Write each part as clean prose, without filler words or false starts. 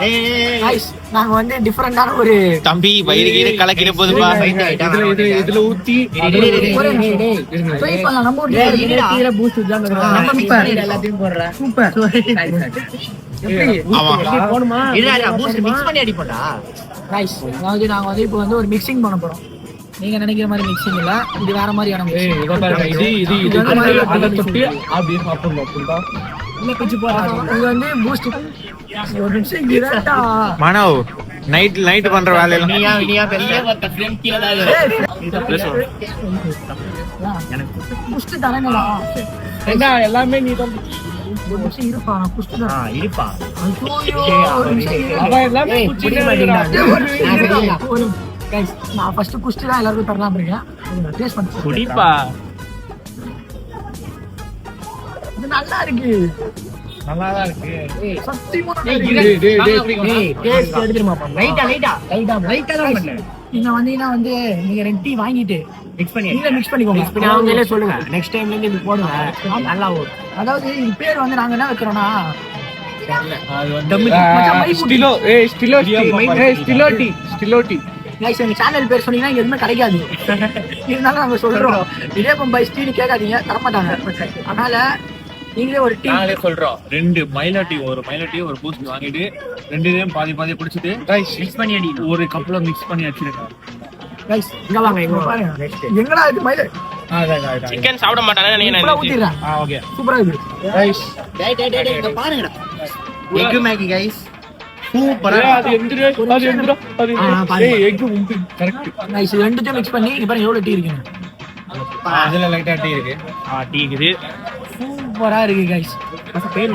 Guys நாங்க வந்து டிஃபரண்டான ஒரு தம்பி வயிறு கீழ கலக்கிட போதுப்பா. இதுல ஊத்தி ட்ரை பண்ணலாம். நம்ம ஒரு டீல பூஸ்ட் தான் நம்ம சூப்பர் எல்லாத்தையும் போடுறேன். சூப்பர் எப்படி போணுமா? இல்ல பூஸ்ட் மிக்ஸ் பண்ணி அடிப்படா. गाइस நாங்க வந்து இப்போ வந்து ஒரு மிக்சிங் பண்ண போறோம். நீங்க நினைக்கிற மாதிரி மிக்சிங் இல்ல, இது வேற மாதிரியான மிக்சிங். இத பாருங்க, இது அத தொட்டி அப்படியே சாப்பிடணும். அப்படிடா இல்ல பிச்சு போறாங்க. இது வந்து பூஸ்ட் ஒரு நிமிஷம் இங்கடா மனோ நைட் பண்ற வேலையில நீயா பெரிய ஃப்ரெண்ட் கீழ எனக்கு பூஸ்ட் தானேடா. என்ன எல்லாமே நீ தான் இருப்பா புஷ்டு தான் இருப்பா. அவ எல்லாமே நான் ஃபர்ஸ்ட் குஷ்டு தான் எல்லாருக்கும் தரலாம் இருக்கேன். டேஸ்ட் பண்ணி குடிப்பா. இது நல்லா இருக்கு. நல்லாதான் இருக்கு. சத்தியமா டேஸ்ட் எடுத்துமா லைட்டா தான் பண்ணு. நீங்க வந்து நீங்க ரெண்டு டீ வாங்கிட்டு மிக்ஸ் பண்ணிக்கோங்க. அவங்களே சொல்லுங்க நெக்ஸ்ட் டைம்ல இருந்து இது போடுங்க நல்லா வரும். அதாவது இது பேர் வந்து நாங்க என்ன வைக்கிறோம்னா ஸ்டிலோட்டி. गाइस எங்க சேனல் பேர் சொன்னீங்கன்னா எதுவுமே கிடைக்காது. இருந்தாலும் நாங்க சொல்றோம் இடியாப்பம் பை ஸ்டீல் கேட்காதீங்க, தர மாட்டாங்க. அதனால நீங்களே ஒரு டீ நாங்களே சொல்றோம். 2 மைலோட்டி ஒரு பூஸ்ட் வாங்கிட்டு 2டையும் பாதி குடிச்சிட்டு மிக்ஸ் பண்ணி அடி. ஒரு கப்ல மிக்ஸ் பண்ணி அடிச்சிருங்க. गाइस இங்க வாங்க, இங்க பாருங்க. எங்கடா இது மயில? சிக்கன் சாப்பிட மாட்டானே இப்ப ஊத்திறேன். ஓகே சூப்பரா இருக்கு. गाइस டேய் இங்க பாருங்கடா. எக் மேகி गाइस சூப்பரா. அது எந்திரே எக் உம்பி கரெக்ட். गाइस ரெண்டுத்தையும் மிக்ஸ் பண்ணி இங்க பாருங்க எவ்வளவு டீ இருக்குங்க. அதுல லைட்டா டீ இருக்கு. டீ இருக்குது. சூப்பரா இருக்கு गाइस.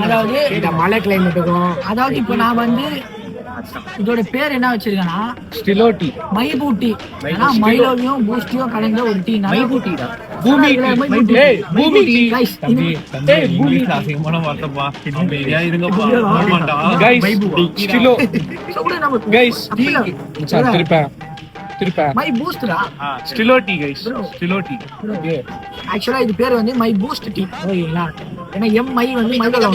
அதாவது இந்த மலை கிளைமேட்டுக்கும் அதாவது இப்போ நான் வந்து இதோட பேர் என்ன வச்சிருக்கேன்னா ஸ்டிலோட்டி மைபூட்டி. ஏன்னா மைலோவையும் பூஸ்டியும் கலந்த ஒரு டீ. மைபூட்டி தான் பூமி மைபூட்டி गाइस. பூமி அசிங்கமான வார்த்தைப்பா. அமைதியா இருங்கப்பா. ஆமாடா गाइस ஸ்டிலோ சொல்லுங்க நம்ம गाइस திருப்பா மை பூஸ்ட்ரா ஸ்டிலோட்டி गाइस ஸ்டிலோட்டி. ஆக்சுவலா இது பேர் வந்து மை பூஸ்ட் டீ. ஓகேங்களா? ஏன்னா எம் மை வந்து மைலோல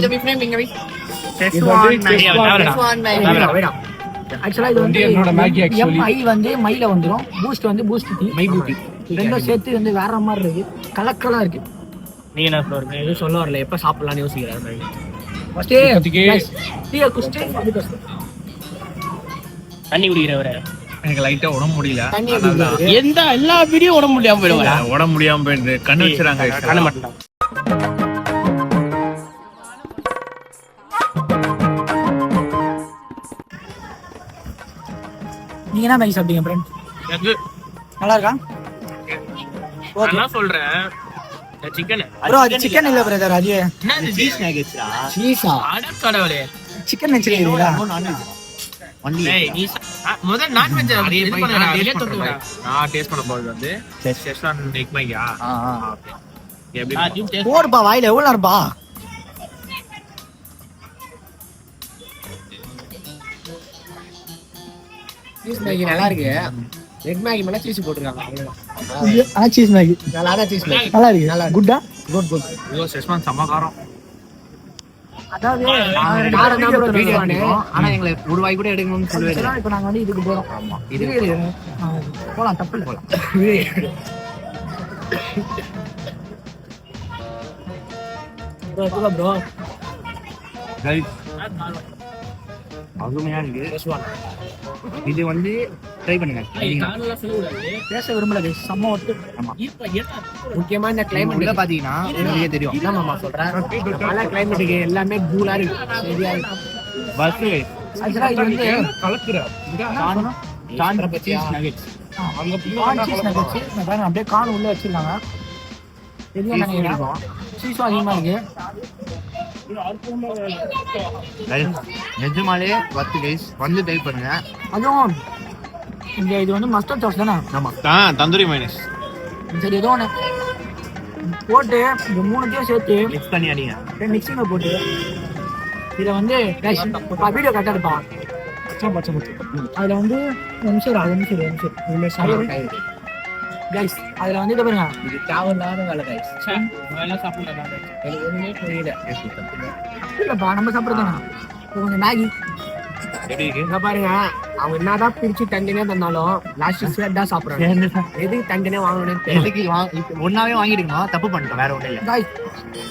ஆக்சுவலா இது வந்து என்னோட மேகி ஆக்சுவலி எம் ஐ வந்து மைல வந்துரும், பூஸ்ட் வந்து பூஸ்ட் டீ மைபூட்டி. ரெண்டும் சேர்த்து வந்து வேற மாதிரி இருக்கு, கலக்கலா இருக்கு. நீ என்ன சொல்ற? எதுவும் சொல்ல வரல, எப்ப சாப்பிடலாம்னு யோசிக்கிறேன். தண்ணி குடிக்கிறவர எனக்கு லைட்டா உடம்பு முடியல. எந்த எல்லா வீடியோ உடம்பு முடியாம போயிடுவா. உடம்பு முடியாம போயிடுது. கண்ணு வச்சுறாங்க. கண்ண மாட்டேன். நீங்க என்ன மேகி சாப்பிட்டீங்க ஃப்ரெண்ட்? நல்லா இருக்கா? நான் சொல்றேன் சிக்கன். ப்ரோ அது சிக்கன் இல்ல பிரதர், அது என்ன சீஸ் நகேட்ஸ்டா? சீஸா? அட கடவுளே, சிக்கன் வெச்சிருக்கீங்களா? ஏய் நீ முதல்ல நான் வெஜ் இது பண்ணடா, வெளிய தொட்டுடா. நான் டேஸ்ட் பண்ண போறது வந்து செஸ்வான் எக் மேகியா. எப்படி போடுப்பா வாயில. எவ்வளவு நேரம்ப்பா? சீஸ் மேகி நல்லா இருக்கு. எக் மேகி மேல சீஸ் போட்டுருக்காங்க. அவ்வளவுதான். சீஸ் மேகி நல்லா தான். சீஸ் மேகி நல்லா இருக்கு. நல்லா குட்டா? குட். ஐயோ செஸ்வான் சமகாரம். அதாவது காரம் தான் ப்ரோ வீடியோ பண்ணுவோம். ஆனா எங்களை ஒரு வாய் கூட எடுக்கணும்னு சொல்லுவேன். இப்போ நாங்க வந்து இதுக்கு போறோம். ஆமா இது போலாம், தப்பு இல்ல போலாம். ப்ரோ ப்ரோ கைஸ் அருமையா இருக்கு செஸ்வான். இது வந்து ட்ரை பண்ணுங்க. பேச விரும்பல கைஸ், செம்ம ஒட்டு. ஆமா முக்கியமா இந்த கிளைமேட்ல பாத்தீங்கன்னா உங்களுக்கு தெரியும் என்ன மாமா சொல்றேன். மழை கிளைமேட்டுக்கு எல்லாமே கூலா இருக்கு, சரியா இருக்கு. பஸ் ஆக்சுவலா இது வந்து கலக்குற கான் சீஸ் நகெட்ஸ். அங்க சீஸ் நகெட்ஸ் நான் பாருங்க அப்படியே கான் உள்ள வச்சிருக்காங்க. எதுவும் நினைக்கிறேன் சீஸும் அதிகமா இருக்கு. நிஜமாலே வத்து கைஸ் வந்து ட்ரை பண்ணுங்க. அதுவும் இங்க இது வந்து மஸ்டர்ட் சாஸ் தானே? ஆமா தந்தூரி மைனஸ். சரி ஏதோ ஒன்று போட்டு இந்த மூணுத்தையும் சேர்த்து மிக்ஸ் பண்ணி அடிங்க. மிக்சிங்ல போட்டு இதை வந்து வீடியோ கரெக்டாக இருப்பான். அதில் வந்து கைஸ் அதில் வந்து இதை பாருங்க, இது தேவையில்லாத வேலை கைஸ். எதுவுமே புரியல. இல்லைப்பா நம்ம சாப்பிட்றது தானே. கொஞ்சம் மேகி எப்படி இருக்கு? இங்க பாருங்க, அவங்க என்னதான் பிரிச்சு தண்டினே தந்தாலும் லாஸ்ட் சேர்த்து தான் சாப்பிடுறாங்க. எதுக்கு தண்டினே வாங்கணும்னு தெரியல. ஒன்னாவே வாங்கிடுக்கணும், தப்பு பண்ணிட்டோம், வேற ஒண்ணும் இல்ல. Guys,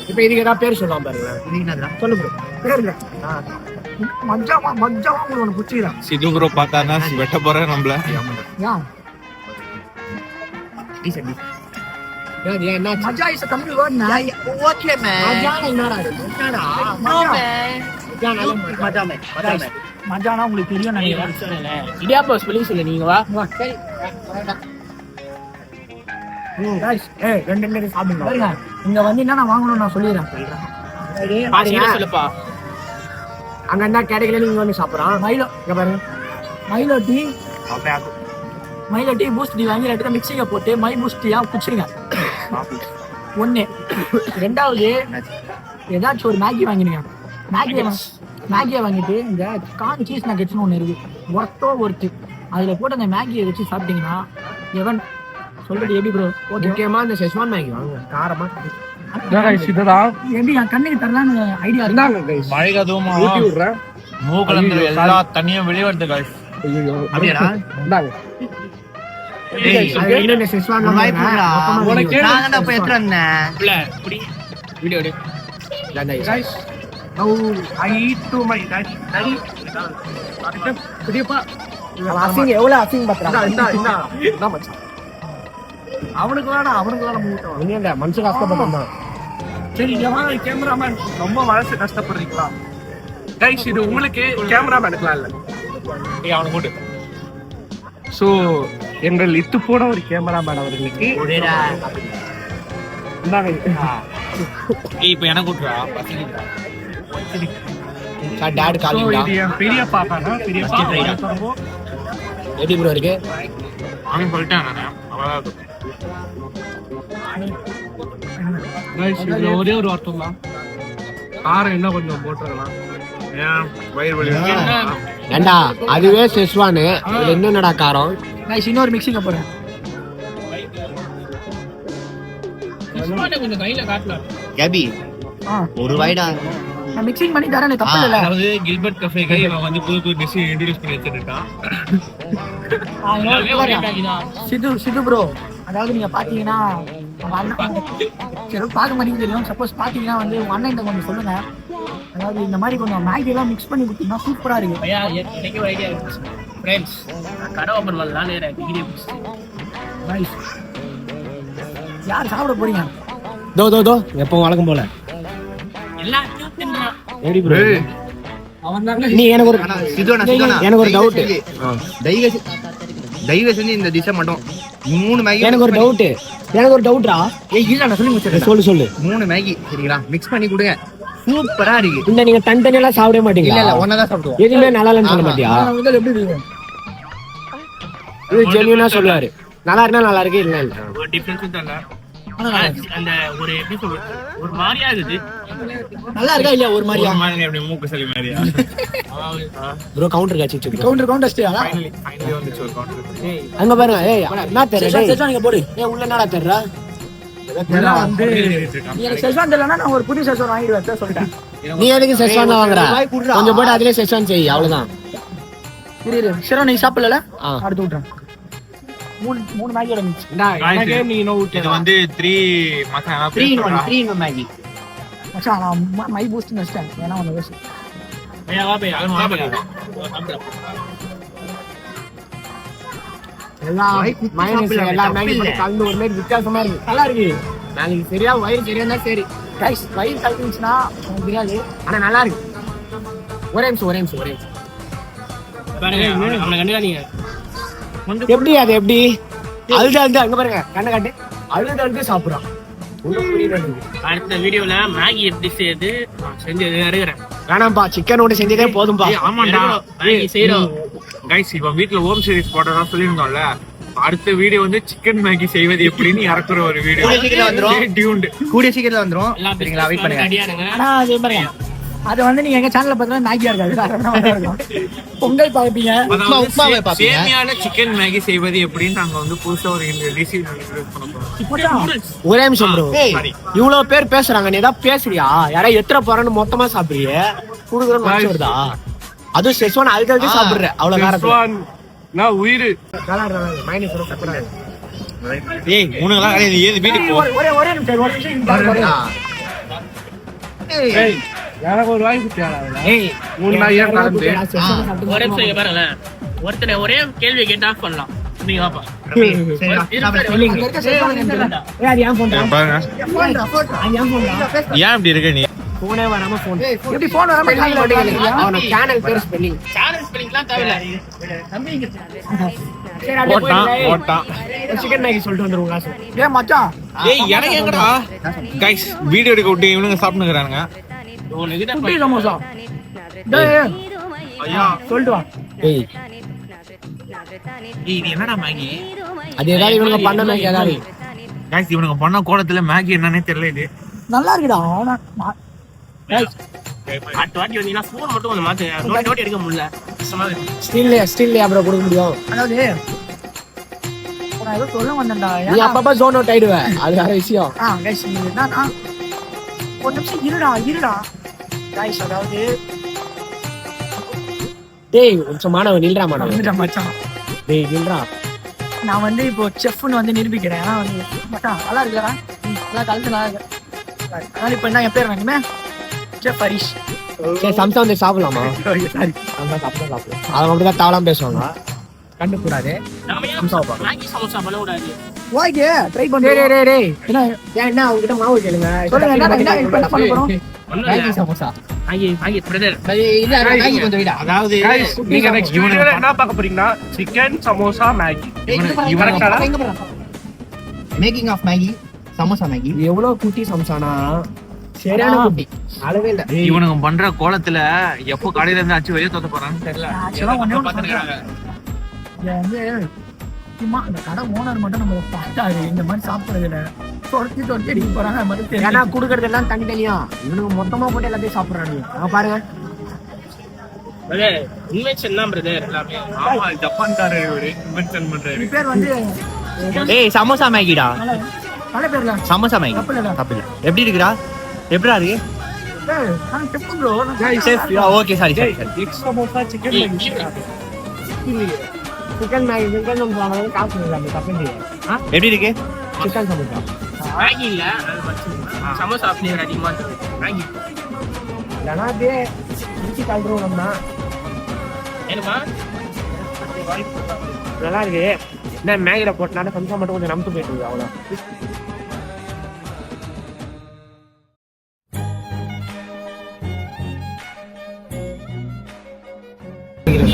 இப்ப இதுக்கு ஏதாவது பேர் சொல்லலாம் பாருங்க. இதுக்கு என்னதுடா? சொல்லு bro. பேர் இல்ல. மஜ்ஜாவா உங்களுக்கு ஒண்ணு புடிச்சிடா. சிது ப்ரோ பார்த்தானா வெட்ட போற நம்மள. Yeah decent. என்ன மஜ்ஜா is a Tamil word man. Okay man. மஜ்ஜா என்னடா இது? என்னடா? மஜானா உங்களுக்கு தெரியும் நினைக்கிறேன். இடியாப்பா சொல்லி சொல்லு நீங்க வா. Guys, ரெண்டு சாப்பிடுங்க. பாருங்க, இங்க வந்து என்ன நான் வாங்கணும் நான் சொல்லிடுறேன். பாருங்க சொல்லுப்பா. அங்க என்ன கிடைக்கல நீங்க வந்து சாப்பிடுறான். மைலோ இங்க பாருங்க, மைலோ டீ, பூஸ்ட் டீ வாங்கி ரெண்டு மிக்சிங்க போட்டு மை பூஸ்ட் டீயா குடிச்சிருங்க. ஒண்ணு. ரெண்டாவது ஏதாச்சும் ஒரு மேகி வாங்கிடுங்க. மேகியை வாங்கிட்டு இந்த கார்ன் சீஸ் நகெட்ஸ்னு ஒன்று இருக்கு, ஒர்த்து அதில் போட்டு அந்த மேகியை வச்சு சாப்பிட்டீங்கன்னா எவன் சொல்றது எப்படி ப்ரோ? முக்கியமாக இந்த செஸ்வான் மேகி வாங்க, காரமாக எப்படி என் கண்ணுக்கு தரலான்னு ஐடியா இருந்தாங்க. மழை அதுவும் ஊட்டி விடுறேன், மூக்கலந்து எல்லா தண்ணியும் வெளியே வருது guys. அப்படியாடா? வீடியோ எடு. அவனுக்கு மனசு கஷ்டப்பட்டான். சரி கேமராமேன் ரொம்ப மனசு கஷ்டப்படுறீங்களா கைஸ்? இது உங்களுக்கு கேமராமேன் எடுக்கலாம் இல்ல அவனை போட்டு. சோ எங்கள் இத்து போன ஒரு கேமராமேன் அவர்களுக்கு இப்ப எனக்கு கூட்டுறா டாட் காலிங் இது என் பெரிய பாப்பானா பெரிய பாப்பா எப்படி ப்ரோ இருக்கு? அவன் சொல்லிட்டேன் நான் அவ்வளவுதான். கைஸ் இதுல ஒரே ஒரு வார்த்தை தான், காரம் என்ன கொஞ்சம் போட்டுறலாம். ஏன் வயிறு வலி ஏண்டா அதுவே செஸ்வானு, இதுல இன்னும் என்னடா காரம்? இன்னொரு மிக்சிங்க போறேன். கொஞ்சம் கையில காட்டலாம். கேபி ஒரு வாய்டா நான் மிக்சிங் பண்ணி தரேன், தப்பு இல்ல. அதாவது கில்பர்ட் கஃபே கை இவன் வந்து புது டிஷ் இன்ட்ரோடியூஸ் பண்ணி வச்சிருக்கான். சிது ப்ரோ, அதாவது நீங்க பாத்தீங்கன்னா சரி பார்க்க மாட்டேங்குது தெரியும். சப்போஸ் பாத்தீங்கன்னா வந்து அண்ணன் கொஞ்சம் சொல்லுங்க, அதாவது இந்த மாதிரி கொஞ்சம் மேகி எல்லாம் மிக்ஸ் பண்ணி கொடுத்தீங்கன்னா சூப்பரா இருக்கு. ஐயா எனக்கு ஒரு ஐடியா இருக்கு ஃப்ரெண்ட்ஸ், கடை ஓபன் பண்ணலாம் வீடியோ நைஸ். யார் சாப்பிட போறீங்க? தோ எப்போ வழக்கம் போல எல்லாத்தையும் தின்றான். எப்படி ப்ரோ? நீ எனக்கு ஒரு எனக்கு ஒரு டவுட், தயவு செஞ்சு இந்த டிஷ்ஷை மட்டும் 3 மேகி. எனக்கு ஒரு டவுட்ரா. இல்ல நான் சொல்லி முடிச்சிடுறேன். சொல்லு 3 மேகி சரிங்களா, மிக்ஸ் பண்ணி கொடுங்க, சூப்பரா இருக்கு. இந்த நீங்க தனித்தனியெல்லாம் சாப்பிட மாட்டீங்களா? இல்ல ஒன்னதான் சாப்பிடுவோம். எதுவுமே நல்லா இல்லைன்னு சொல்ல மாட்டியா? எப்படி இருக்கு? இது ஜென்யூனா சொல்லுவாரு, நல்லா இருந்தா நல்லா இருக்கு, இல்ல இல்ல ஒரு டிஃபரன்ஸ் தெரியல. அந்த ஒரு எப்படி சொல்றது, ஒரு மாதிரியா இருக்குது. நல்லா இருக்கா இல்லையா? ஒரு மாதிரியா? ஒரு மாதிரி அப்படி மூக்கு சளி மாதிரியா? ப்ரோ கவுண்டர் காட்சி கவுண்டர் ஸ்டே ஃபைனலி வந்துச்சு ஒரு கவுண்டர். அங்க பாருங்க. ஏய் என்ன தெரியல, நீங்க போடு. உள்ள என்னடா தெரியல? எல்லாம் வந்து நீ எனக்கு செஸ்வான் தெரியலன்னா நான் ஒரு புது செஸ்வான் வாங்கிடுவேன் சொல்லிட்டேன். நீ எதுக்கு செஸ்வான் வாங்குற? கொஞ்சம் போட்டு அதுலயே செஸ்வான் செய், அவ்வளவுதான். இரு சரி, நீ சாப்பிடல அடுத்து விட்டுறேன். 3 மேகியோட மிக்ஸ். இது வந்து 3 மசாலா 3 in 1 மேகி. மச்சான் நான் மை பூஸ்ட் நெக்ஸ்ட் ஏன்னா ஒன்னு வேஸ்ட். ஐயா வா பே அங்க வா. எல்லாம் மைனஸ் எல்லா மேகி கலந்து ஒரு மாதிரி வித்தியாசமா இருக்கு. நல்லா இருக்கு. நாளைக்கு சரியா வயிறு சரியா இருந்தா சரி. கைஸ் வயிறு கலந்துச்சுன்னா எனக்கு தெரியாது, ஆனா நல்லா இருக்கு. ஒரே நிமிஷம். பாருங்க அவனை கண்டுக்காதீங்க. எப்படி அது எப்படி அழுது அங்க பாருங்க, கண்ணை காட்டு, அழுது சாப்பிடுறான். அடுத்த வீடியோல மேகி எப்படி செய்யுது செஞ்சு இறங்குறேன். வேணாம்பா, சிக்கனோட செஞ்சதே போதும்பா. ஆமாண்டா மேகி செய்யறோம். கைஸ் இப்ப வீட்டுல ஹோம் சீரிஸ் போட்டதா சொல்லியிருந்தோம்ல, அடுத்த வீடியோ வந்து சிக்கன் மேகி செய்வது எப்படின்னு இறக்குற ஒரு வீடியோ. கூடிய சீக்கிரத்துல வந்துரும் சரிங்களா, வெயிட் பண்ணுங்க. ஆனா அது பாருங்க, அது வந்து நீங்க எங்க சேனல்ல பார்த்தா மேகியா இருக்காது, பொங்கல் பாப்பீங்க, உப்மாவை பாப்பீங்க. சேமியான சிக்கன் மேகி செய்வது எப்படின்னு நாங்க வந்து புதுசா ஒரு டிஷ் இன்ட்ரோடியூஸ் பண்ண போறோம். ஒரே நிமிஷம் ப்ரோ, இவ்வளவு பேர் பேசுறாங்க, நீ ஏதாவது பேசுறியா? யாரா எத்தனை போறான்னு மொத்தமா சாப்பிடுறிய குடுக்குறேன்னு வருதா? அதுவும் செஸ்வான் அழுது சாப்பிடுற அவ்வளவு காரத்துல. நான் உயிர் மைனஸ் சாப்பிடுறாரு. ஏய் உனக்குலாம் கிடையாது, ஏது வீட்டுக்கு போ. ஒரே நிமிஷம். எனக்கு ஒரு வாய்ப்பு தேவை. ஏய் நான் ஏன் கலந்து ஒரே நிமிஷம் இங்க பாருங்களேன். ஒருத்தனை ஒரே கேள்வி கேட்டு ஆஃப் பண்ணலாம். நீங்க வாப்பா. பாருங்க ஏன் இப்படி இருக்க நீ? போனே வராம போன் எப்படி போன் வராம கால்ல ஓடிக்கிறீங்க? அவன சேனல் பேர் ஸ்பெல்லிங் சேனல் ஸ்பெல்லிங்லாம் தேவையில்ல. ஓட்டான் சிக்கன் மேகி சொல்லிட்டு வந்துருவோம் காசு. ஏய் மச்சான் ஏய் எனக்கு எங்கடா கைஸ் வீடியோ எடுக்க விட்டு இவனுங்க சாப்பிட்டுக்கிறானுங்க. குட்டி சமோசா. டேய் ஐயா சொல்லிட்டு வா. ஏய் இது என்னடா மேகி? அது ஏதாவது இவனுங்க பண்ண மேகி ஏதாவது. கைஸ் இவனுங்க பண்ண கோலத்துல மேகி என்னன்னே தெரியல. இது நல்லா இருக்குடா. அடுத்த வாட்டி வந்தீங்கன்னா ஃபோன் மட்டும் கொஞ்சம் மாத்துங்க. நோட்டி எடுக்க முடியல. ஸ்டில்லே அப்புறம் கொடுக்க முடியும். அதாவது நான் ஏதோ சொல்ல வந்தேன்டா. நீ அப்பப்ப ஜோன் அவுட் ஆயிடுவ, அது வேற விஷயம். கைஸ் என்னன்னா ஒரு நிமிஷம் இருடா கைஸ். அதாவது டேய் கொஞ்சம் மாணவன் நில்றா மாணவன். வந்துட்டேன் மச்சான். டேய் நில்றா. நான் வந்து இப்போ செஃப்னு வந்து நிரூபிக்கிறேன். ஆனா வந்து மச்சான் நல்லா இருக்குடா. நல்லா கலந்து நல்லா இருக்கு. அதனால இப்போ என்ன என் பேர் வேணுமே செஃப் ஹரிஷ். சரி சம்சா வந்து சாப்பிடலாமா? சாரி சம்சா சாப்பிடலாம். அவங்க அப்படிதான் தவறாம பேசுவாங்க, கண்டுக்கூடாது. நாம ஏன் மேகி சமோசா பண்ண கூடாது? ஓகே ட்ரை பண்ணு. டேய் என்ன என்ன உங்ககிட்ட மாவு கேளுங்க. சொல்லுங்க என்ன பண்ண போறோம்? Maggi samosa. Maggi brother. Maggi கொஞ்சம் விடா. அதாவது Guys, நீங்க next video ல என்ன பார்க்க போறீங்கன்னா chicken samosa Maggi. Making of Maggi samosa Maggi. எவ்வளவு குட்டி சமோசானா சரியான குட்டி, அளவே இல்ல. இவனுங்க பண்ற கோலத்துல எப்போ கடையில இருந்து அச்சு வெளியே தோத்த போறான்னு தெரியல. ஆக்சுவலா ஒண்ணே பாத்துறாங்க. இது வந்து சும்மா அந்த கடை ஓனர் மட்டும் நம்ம பார்த்தாரு இந்த மாதிரி சாப்பிடுறதுல தொட்டி அடிக்க போறாங்க. அது மட்டும் ஏன்னா குடுக்கறது எல்லாம் தனித்தனியா, இவனுக்கு மொத்தமா போட்டு எல்லாத்தையும் சாப்பிடுறானுங்க. அங்க பாருங்க. பிரதர் இன்வென்ஷன் தான் பிரதர் எல்லாமே. ஆமா ஜப்பான்காரர் இவரு இன்வென்ஷன் பண்றாரு. இது பேர் வந்து ஏய் சமோசா மேகிடா. நல்ல பேர்ல சமோசா மேகி தப்பு இல்லடா. தப்பு இல்ல. எப்படி இருக்குடா? எப்படிடா இருக்கு? நான் chef bro. Okay sorry sorry. Egg samosa chicken Maggi. Chicken Maggi chicken samosa வாங்குறது காசு இல்ல, தப்பு இல்லையே. எப்படி இருக்கு சிக்கன் சமோசா? மேகி இல்ல, சமோசா ஃப்ளேவர் அதிகமா இருக்கு. மேகி இல்லைன்னா அப்படியே மிச்சி கலந்துருவோம் நம்ம. ஏனுமா நல்லா இருக்கு. என்ன மேகில போட்டனால சமோசா மட்டும் கொஞ்சம் நம்பிட்டு போயிட்டு அவ்வளோ.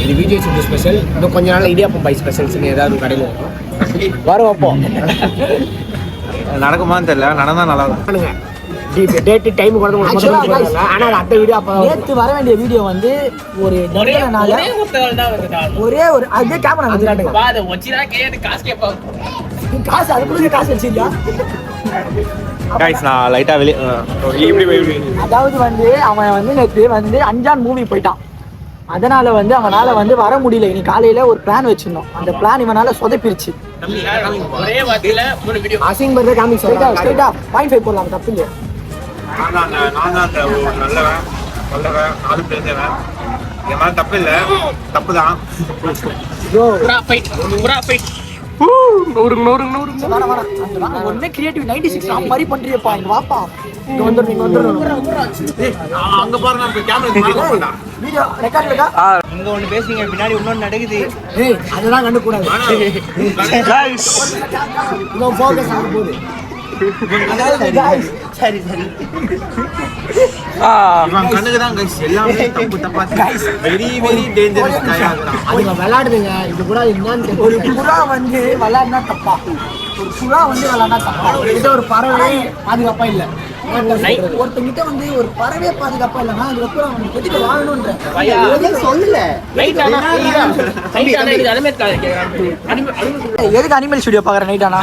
இது விஜய் சிந்து ஸ்பெஷல். இன்னும் கொஞ்ச நாள் இடியாப்பம் பை ஸ்பெஷல்ஸ்னு ஏதாவது கடையில் வரும். அப்போ நடக்குமான்னு தெரியல, நடந்தா நல்லா இருக்கும். டேட் டைம் கூட ஆனா அடுத்த வீடியோ அப்போ நேத்து வர வேண்டிய வீடியோ வந்து ஒரு நாள் ஒரே ஒரு அதே கேமரா வந்து வா அத வச்சிரா கேட்டு காசு கேட்பாங்க. காசு அதுக்குள்ள காசு வச்சிருக்கியா? கைஸ் நான் லைட்டா வெளியே இப்படி அதாவது வந்து அவன் வந்து நேத்து வந்து அஞ்சான் மூவி போயிட்டான். அதனால வந்து அவனால வந்து வர முடியல. இன்னைக்கு காலையில ஒரு பிளான் வச்சிருந்தோம், அந்த பிளான் இவனால சொதப்பிருச்சு. ஒரே வார்த்தையில 3 வீடியோ. அசிங் பர்தே காமிக் ஸ்ட்ரைட்டா 0.5 போடலாம், தப்பு இல்லையா? நான் தான் ஒரு நல்லவன் நல்லவன் ஆளு தெரிஞ்சவன். என் மேல தப்பு இல்லை, தப்பு தான். புரா ஃபைட் ஒண்ணே கிரியேட்டிவ் 96 மாதிரி பண்றியப்பா. இங்க வாப்பா, இங்க வந்துரு. அங்க பாருங்க கேமரா வீடியோ ரெக்கார்ட் இருக்கா? இங்க ஒண்ணு பேசுறீங்க, பின்னாடி இன்னொன்னு நடக்குது. ஏய் அதெல்லாம் கண்டு கூடாது. Guys, இங்க ஃபோக்கஸ் ஆக போகுது. அதாவது guys சரி சரி. இவன் கண்ணுக்கு தான் கைஸ் எல்லாமே தப்பு தப்பா வெரி வெரி டேஞ்சரஸ் கையாகுறான். அது விளையாடுதுங்க. இது கூட என்னன்னு ஒரு புறா வந்து விளையாடினா தப்பா? ஒரு புறா வந்து விளையாடினா தப்பா? இது ஒரு பறவை பாதுகாப்பா இல்ல. ஒருத்தங்கிட்ட வந்து ஒரு பறவை பாதுகாப்பா இல்லைன்னா அதுக்கப்புறம் அவனுக்கு எதுக்கு வாழணும்ன்ற சொல்லல. எதுக்கு அனிமல் ஸ்டுடியோ பாக்குற நைட் ஆனா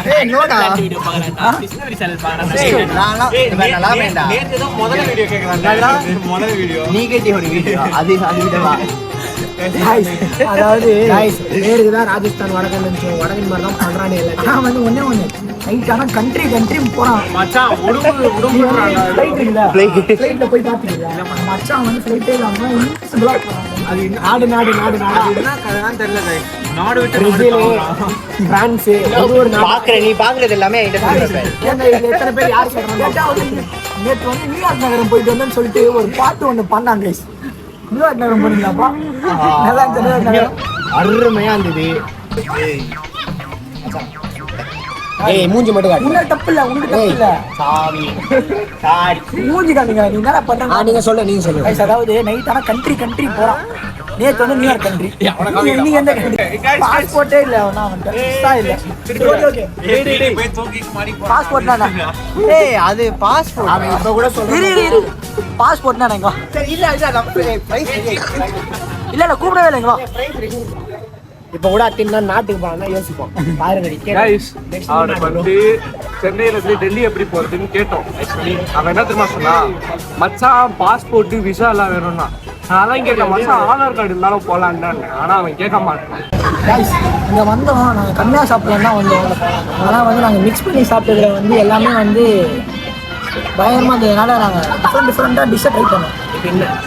நேத்து தான் முதல்ல வீடியோ கேக்குறாங்க. முதல்ல வீடியோ நீ கேட்டி ஒரு வீடியோ அது விடவா? அதாவது பேருக்கு தான் ராஜஸ்தான் வடக்கன் வடக்கன் மாதிரி தான் பண்றானே எல்லாம். நான் வந்து ஒண்ணு நைட்டான கண்ட்ரி போறான் மச்சான் உடுங்குறாங்க. ஃப்ளைட்ல போய் பாத்துக்கிறியா மச்சான் வந்து ஃப்ளைட்டே இல்லாம இன்விசிபிளா அது நாடு என்ன கதைதான் தெரியல guys. நாடு விட்டு பிரேசில் பிரான்ஸ் ஒரு பாக்குறேன், நீ பாக்குறது எல்லாமே எத்தனை பேர் யார் சொல்றாங்க? நேற்று வந்து நியூயார்க் நகரம் போயிட்டு வந்தேன்னு சொல்லிட்டு ஒரு பாட்டு ஒண்ணு பண்ணாங்க guys. நியூயார்க் நகரம் போனீங்களாப்பா? நல்லா இருந்துச்சு நியூயார்க் நகரம். அருமையா இருந்தது. ஏய் மூஞ்சி மட்டும் காட்டு. உனக்கு தப்பு இல்ல சாரி மூஞ்சி காட்டுங்க. நீங்க என்ன பண்றாங்க? நீங்க சொல்லுங்க guys, அதாவது நைட்டான கண்ட்ரி போறான். நேத்து வந்து நியூயார்க் கண்ட்ரி. நீங்க எந்த கண்ட்ரி? பாஸ்போர்ட்டே இல்ல அவனா இல்ல. பாஸ்போர்ட்னா ஏய் அது பாஸ்போர்ட். அவன் இப்ப கூட சொல்றான். பாஸ்போர்ட்னா என்னங்க? இல்ல கூப்பிடவே இல்லைங்க. இப்ப கூட அத்தின்னா நாட்டுக்கு போனா யோசிப்போம். பாருங்க Guys, அவனை வந்து சென்னையில இருந்து டெல்லி எப்படி போறதுன்னு கேட்டோம். அவன் என்ன தெரியுமா சொன்னா, மச்சான் பாஸ்போர்ட் விசா எல்லாம் வேணும்னா. நான் தான் கேட்டேன், மச்சான் ஆதார் கார்டு இருந்தாலும் போலான்னு. ஆனா அவன் கேட்க மாட்டான். கைஸ் இங்க வந்தோம், நாங்க கம்மியா சாப்பிடலாம் தான் வந்தோம். ஆனா வந்து நாங்க மிக்ஸ் பண்ணி சாப்பிட்டதுல வந்து எல்லாமே வந்து பயங்கரமா இருந்ததுனால நாங்க டிஃப்ரெண்டா டிஷ்ஷை ட்ரை பண்ணோம்.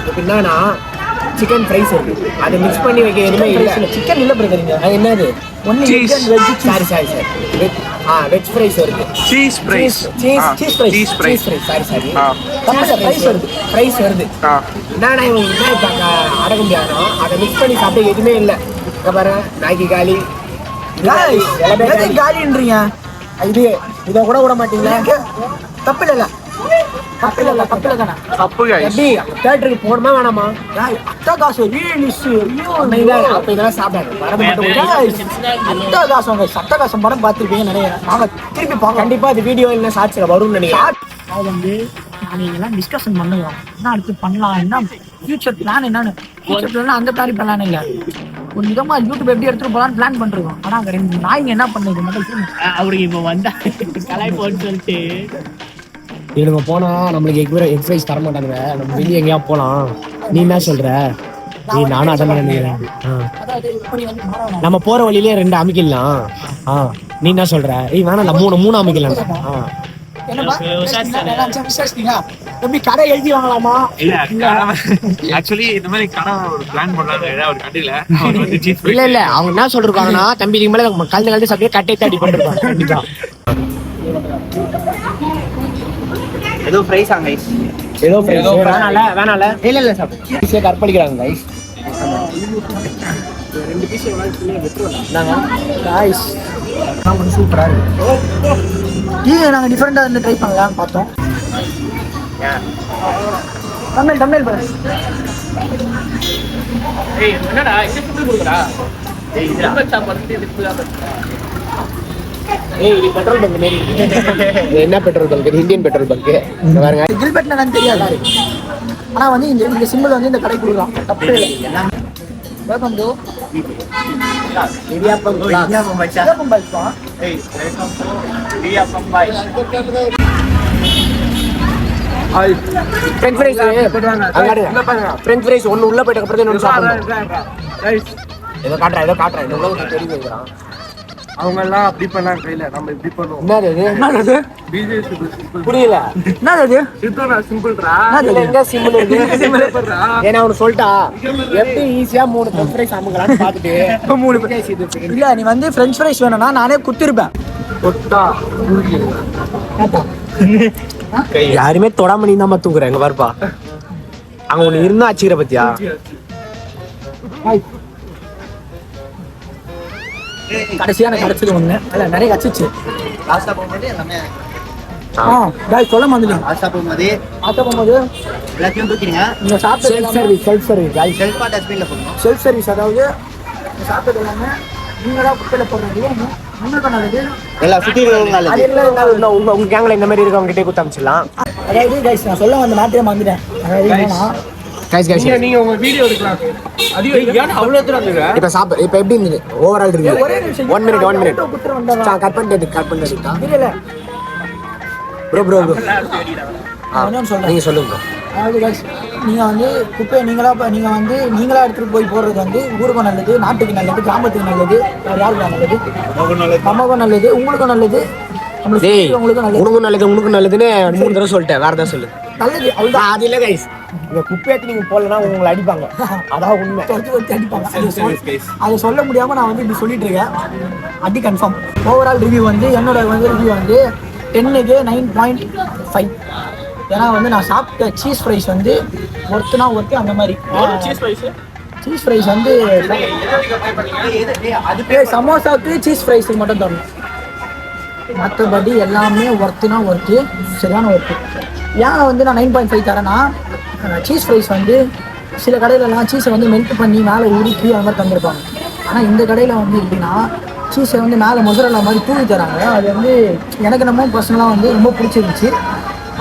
இப்ப என்னன்னா சிக்கன் ஃப்ரைஸ் இருக்கு, அதை மிக்ஸ் பண்ணி வைக்க எதுவுமே இல்லை. சிக்கன் இல்ல பிரதரிங்க, அது என்னது? Only Cheese. Sorry veg fries இருக்கு. Cheese fries. Cheese fries. Sorry fries வருது. என்னன்னா இவங்க என்ன இப்போ அடக்க முடியாதோ அதை மிக்ஸ் பண்ணி சாப்பிட்டு எதுவுமே இல்லை. இங்க பாரு நாய்க்கு காலி காலின்றீங்க. இது இதை கூட விட மாட்டீங்களா? தப்பு இல்ல தானே. தப்பு guys. எப்படி தேட்டருக்கு போகணுமா வேணாமா? அத்தா காசு அப்ப இதெல்லாம் சாப்பிடாது வர மட்டும் அத்தா காசம் படம் பார்த்துருப்பீங்கன்னு நினைக்கிறேன். நாங்க திருப்பி பார்க்க கண்டிப்பா அது வீடியோ இல்லை சாட்சியில் வரும்னு நினைக்கிறேன். அது வந்து நாங்க இதெல்லாம் டிஸ்கஷன் பண்ணுவோம். என்ன அடுத்து பண்ணலாம், என்ன ஃபியூச்சர் பிளான், என்னன்னு ஃபியூச்சர் பிளான் அந்த மாதிரி பிளான் இல்லை. ஒரு விதமா யூடியூப் எப்படி எடுத்துட்டு போலான்னு பிளான் பண்ணிருக்கோம். ஆனா அங்க 2 நாய்ங்க என்ன பண்ணுது மட்டும் சொல்லுங்க. அவருக்கு இப்ப வந்தா கலாய்ப்போன்னு சொல்லிட்டு இவங்க போனா நம்மளுக்கு எக்ஸசைஸ் தர மாட்டாங்க. நம்ம வெளியே எங்கேயா போலாம். நீ என்ன சொல்ற? நானும் அதான் நினைக்கிறேன். அதாவது இப்படி வந்து மாறணும். நம்ம போற வழியிலே 2 அமைக்கலாம். நீ என்ன சொல்ற? வேணாம் நம்ம 3 அமைக்கலாம். என்னப்பா விசாரிச்சீங்களா? எப்படி கடை எழுதி வாங்கலாமா? இல்ல ஆக்சுவலி இந்த மாதிரி கனவு ஒரு பிளான் பண்ணாங்க ஏதாவது ஒரு கண்டில அவர் வந்து சீஃப் இல்ல அவங்க என்ன சொல்றாங்கன்னா, தம்பி இதுக்கு மேல கலந்து சாப்பிட்டு கட்டை தாடி பண்ணிருப்பாங்க. கண்டிப்பா ஏதோ பிரைஸ் ஆங்க guys. ஏதோ வேணால இல்ல சாப்பிட்டு கற்பழிக்கிறாங்க guys. 2 பீஸ் காய்ஸ் நம்ம சூப்பரா இருக்கு. நாங்க டிஃபரெண்டா இருந்து ட்ரை பண்ணலாம்னு பார்த்தோம். தமிழ் பாரு. ஏய் என்னடா இங்க ஃபுட் குடுக்குறா? ஏய் இது சாப்பாடு இது பெட்ரோல் பங்க் மாரி. என்ன petrol bunk? Indian petrol bunk பாருங்க. கில்பெட் என்னன்னு தெரியாது. ஆனா வந்து இந்த சிம்பிள் வந்து இந்த கடை கொடுக்கலாம். தப்பே இல்லை. Welcome to Idiyappam boys. ஏய் welcome to Idiyappam boys. French fries french fries ஒன்னு உள்ள போயிட்ட அப்புறம் இன்னொன்னு சாப்பிடணும். Guys, ஏதோ காட்டுறேன் இந்த உலகத்துக்கு தெரிஞ்சு வைக்கிறான். அவங்க எல்லாம் அப்படி பண்ணாங்க கையில, நம்ம இப்படி பண்ணுவோம். என்னது பிஜே சிம்பிள் புரியல. என்னது சித்தோனா சிம்பிள்ரா. இதுல எங்க சிம்பிள் இருக்கு? சிம்பிள் பண்றா. ஏன்னா அவனு சொல்லிட்டா எப்படி ஈஸியா 3 ஃப்ரெஞ்ச் ஃப்ரைஸ் அமுங்கலாம்னு பார்த்துட்டு 3 இல்ல நீ வந்து ஃப்ரெஞ்ச் ஃப்ரைஸ் வேணும்னா நானே குத்திருப்பேன். தொட்டா யாருமே தொடாம நீ தான் தூக்குறேன். எங்க பாருப்பா அங்க ஒண்ணு இருந்தா அச்சுக்கிற பத்தியா? கடைசியான கிடைச்சது ஒண்ணு இல்ல நிறைய கச்சிச்சு. லாஸ்டா போகும்போது எல்லாமே காய்ஸ் சொல்ல மாதிரி லாஸ்டா போகும்போது போகும்போது எல்லாத்தையும் தூக்கிடுங்க. நீங்க சாப்பிட்டது செல்ஃப் சர்வீஸ் செல்ஃபா டஸ்ட்பின்ல போடணும். Self service. அதாவது நீங்க சாப்பிட்டது எல்லாமே நீங்களா குப்பையில போடுறது முன்னுக்கு நல்லது. எல்லாம் சுத்தி இருக்கவங்க அது என்ன உங்க கேங்ல இந்த மாதிரி இருக்கவங்க கிட்டே குத்த அமைச்சிடலாம். அதாவது கைஸ் நான் சொல்ல வந்த நாட்டையே வந்துட்டேன். அதாவது என்னன்னா நீங்க உங்க வீடியோ எடுக்கலாம். அவ்வளவு தூரம் இருந்துங்க. இப்ப எப்படி இருந்தது ஓவரால் இருக்கு? ஒரே நிமிஷம் 1 மினிட் குத்துற வந்தா கட் பண்ணிட்டு தெரியல. ப்ரோ நான் என்ன சொல்றேன், நீங்க சொல்லுங்க. அதாவது guys, நீங்க வந்து குப்பையை நீங்களா எடுத்துட்டு போய் போடுறது வந்து ஊருக்கும் நல்லது, நாட்டுக்கு நல்லது, கிராமத்துக்கு நல்லது, வேற யாருக்கும் நல்லது, நமக்கும் நல்லது, உங்களுக்கும் நல்லது, டேய் உங்களுக்கும் நல்லது. உனக்கும் நல்லதுன்னு 3 தடவை சொல்லிட்டேன். வேற ஏதாவது சொல்லு. நல்லது அவ்வளவுதான். அது இல்ல கைஸ், இந்த குப்பையத்தை நீங்க போடலன்னா உங்களை அடிப்பாங்க. அதான் உண்மை. அடிப்பாங்க. அதை சொல்ல முடியாம நான் வந்து இப்படி சொல்லிட்டு இருக்கேன். அடி கன்ஃபார்ம். ஓவரால் ரிவ்யூ வந்து என்னோட வந்து ரிவ்யூ வந்து 10க்கு 9.5. ஏன்னா வந்து நான் சாப்பிட்ட சீஸ் ஃப்ரைஸ் வந்து ஒர்த்துனா ஒர்த்து அந்த மாதிரி. சீஸ் ஃப்ரைஸ் வந்து சமோசாவுக்கு சீஸ் ஃப்ரைஸுக்கு மட்டும் தரணும். மற்றபடி எல்லாமே ஒர்த்துனா ஒர்த்து, சரியான ஒர்த்து. ஏன் வந்து நான் 9.5 தரேன்னா, சீஸ் ஃப்ரைஸ் வந்து சில கடையிலலாம் சீஸை வந்து மெல்ட் பண்ணி மேலே உருக்கி அந்த மாதிரி தந்துருப்பாங்க. ஆனால் இந்த கடையில் வந்து எப்படின்னா சீஸை வந்து மேலே மொசரல்லா மாதிரி தூவி தராங்க. அது வந்து எனக்கு நம்ம பர்சனலாக வந்து ரொம்ப பிடிச்சிருந்துச்சு.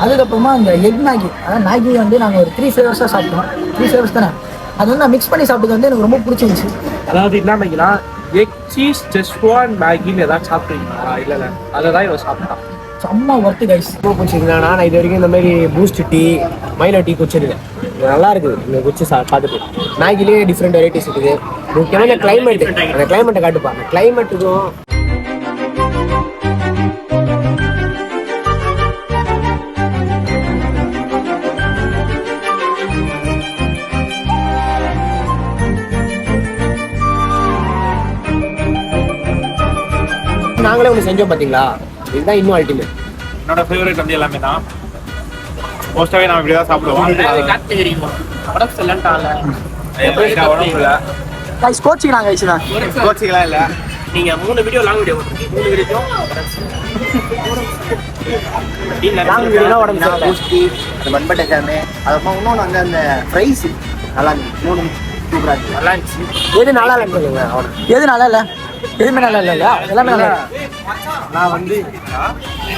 அதுக்கப்புறமா இந்த எக் மேகி, அதாவது மேகி வந்து நாங்கள் ஒரு 3 ஃப்ளேவர்ஸாக சாப்பிட்டோம். 3 ஃப்ளேவர்ஸ் தானே, அது வந்து நான் மிக்ஸ் பண்ணி சாப்பிட்டது வந்து எனக்கு ரொம்ப பிடிச்சிருந்துச்சு. அதாவது என்ன மேகினா எக் சீஸ் ஜெஸ்வான் மேகின்னு ஏதாவது சாப்பிட்டீங்களா? இல்லை அதை தான் இவன் சாப்பிட்டான். செம்ம ஒர்த்து கைஸ். ரொம்ப பிடிச்சிருந்தானா, நான் இது வரைக்கும் இந்த மாதிரி பூஸ்ட் டீ, மைலோ டீ குடிச்சிருக்கேன். இது நல்லா இருக்குது. இந்த குச்சி பார்த்துட்டு மேகிலேயே டிஃப்ரெண்ட் வெரைட்டிஸ் இருக்குது. முக்கியமாக இந்த கிளைமேட், அந்த கிளைமேட்டை காட்டுப்பா. அந்த கிளைமேட்டுக்கும் நாங்களே ஒன்று செஞ்சோம் பார்த்தீங்களா, இதுதான் இன்னும் அல்டிமேட். என்னோட ஃபேவரட் வந்து எல்லாமே தான். மோஸ்ட்டாகவே நான் இப்படி தான் சாப்பிடுவோம். கைஸ் கோச்சிக்கலாம் கைஸ் தான். கோச்சிக்கலாம் இல்லை. நீங்கள் 3 வீடியோ லாங் வீடியோ போட்டுருக்கீங்க. 3 வீடியோ லாங் வீடியோனா உடம்பு சரியில்லை. பூஸ்டி அந்த பன்பட் எல்லாமே அதுக்கப்புறம் இன்னொன்று வந்து அந்த ஃப்ரைஸ் நல்லா இருந்துச்சு. 3 சூப்பராக இருந்துச்சு. நல்லா இருந்துச்சு. எது நல்லா இல்லைன்னு சொல்லுங்க. அவனை எது நல்லா இல்லை? எதுவுமே நல்லா இல்லை. எல்லாமே நல்லா இல்லை. நான் வந்து